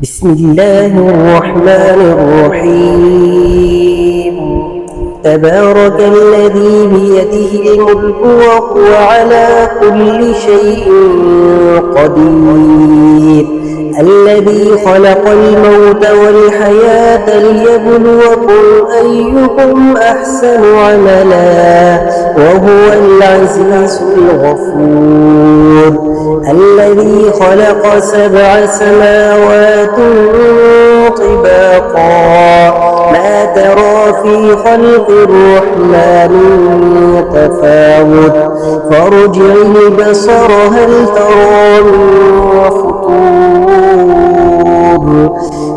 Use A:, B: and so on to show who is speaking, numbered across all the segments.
A: بسم الله الرحمن الرحيم. تبارك الذي بيده الملك وهو على كل شيء قدير، الذي خلق الموت والحياة ليبلوكم أيكم أحسن عملا وهو العزيز الغفور، الذي خلق 7 سماوات طباقا ما ترى في خلق الرحمن من تفاوت فارجع البصر هل ترى من فطور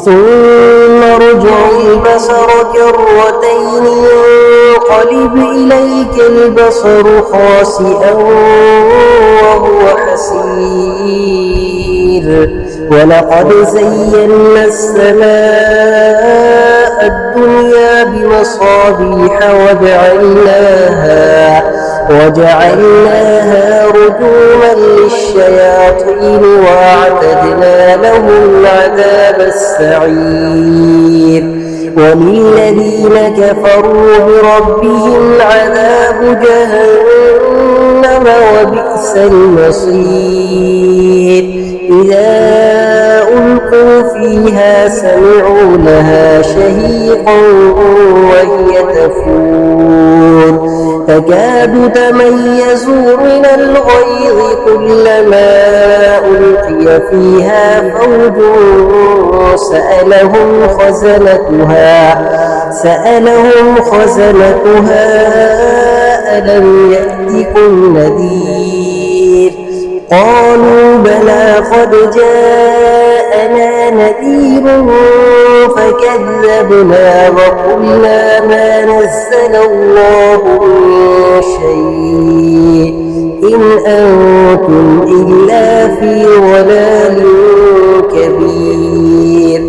A: ثم ارجع البصر كرتين ينقلب إليك البصر خاسئا وهو حسير، ولقد زينا السماء الدنيا بمصابيح وجعلناها رجوما للشياطين وأعتدنا لهم عذاب السعير، وللذين كفروا بربهم عذاب جهنم وبئس المصير. إذا ألقوا فيها سمعوا لها شهيقا وهي تفور تكاد تميز من الغيظ كلما ألقي فيها فوج سألهم خزنتها ألم يأتكم نذير؟ قالوا بلى قد جاءنا نذير فكذبنا وقلنا ما نزل الله من شيء إن أنتم إلا في ضلال كبير.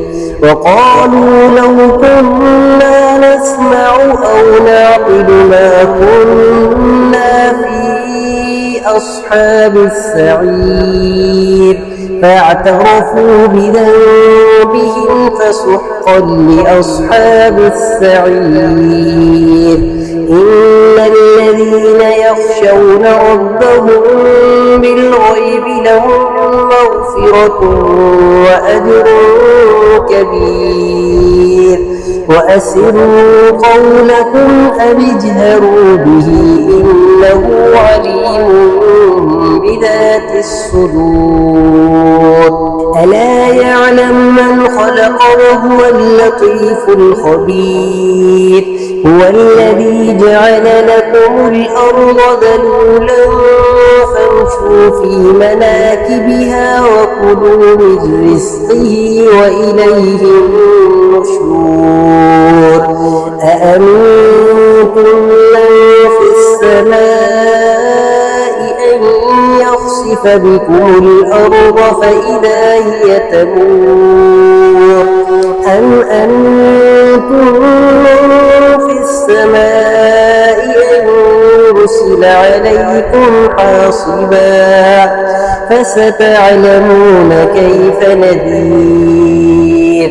A: وقالوا لو كنا نسمع أو نعقل ما كنا في أصحاب السعير، فاعترفوا بذنبهم فسحقا لأصحاب السعير. إن الذين يخشون ربهم بالغيب لهم مغفرة وأجر كبير. وأسروا قولكم أو اجهروا به إنه عليم بذات الصدور. ألا يعلم من خلق وهو اللطيف الخبير. هو الذي جعل لكم الأرض ذلولا فامشوا في مناكبها وكلوا من رزقه وإليه النشور. أأمنتم من في السماء أن يخسف بكم الأرض فإذا هي تمور أم أنتم من في السماء أن يرسل عليكم حاصبا فستعلمون كيف نذير.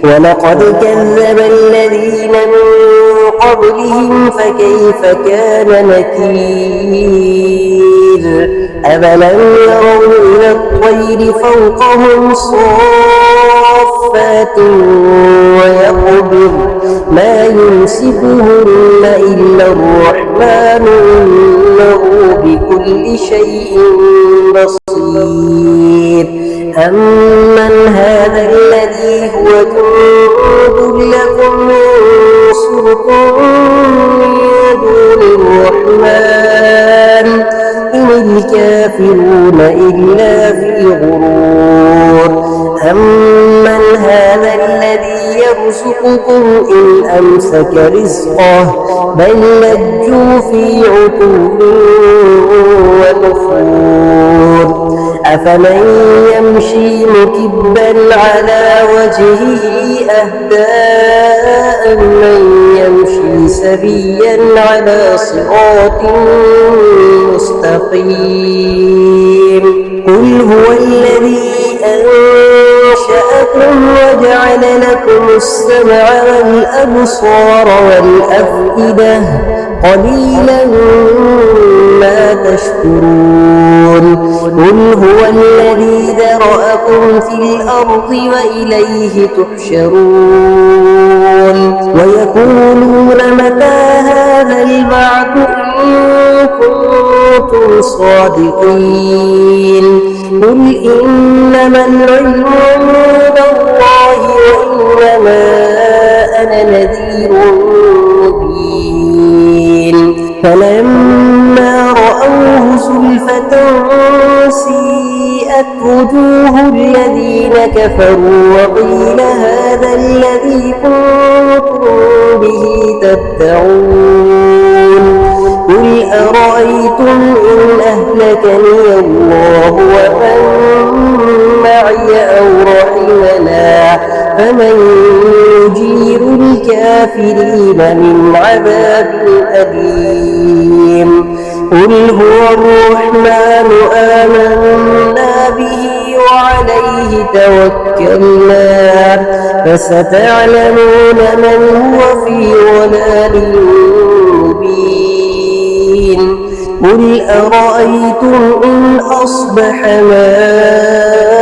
A: ولقد كذب الذين من قبلهم فكيف كان نكير. أفلم يروا إلى الطير فوقهم صافات ويقبض ما يمسكهن إلا الرحمن إنه بكل شيء بصير. أمن هذا الذي هو جند لكم ينصركم من دون الرحمن إن الكافرون إلا في غرور. أمن هذا الذي يرزقكم إن أمسك رزقه بل لجوا في عتو ونفور. أفمن يمشي مكبا على وجهه أهدى من يمشي سبيا على صراط مستقيم. قل هو الذي أنشأكم وجعل لكم السمع والأبصار والأفئدة قليلا ما تشكرون قل هو الذي ذرأكم في الأرض وإليه تحشرون ويقولون متى هذا البعث إن كنتم صادقين قل إنما العلم عند الله وإنما أنا نذير مبين فلما رأوه زلفة سيئت وجوه الذين كفروا وقيل هذا الذي كنتم به تدعون قل أرأيتم إن أهلكني الله ومن معي أو رحمنا فمن يجير الكافرين من عذاب أليم قل هو الرحمن آمنا به وعليه توكلنا فستعلمون من هو في ضلال مبين قل أرأيتم إن أصبح ماؤكم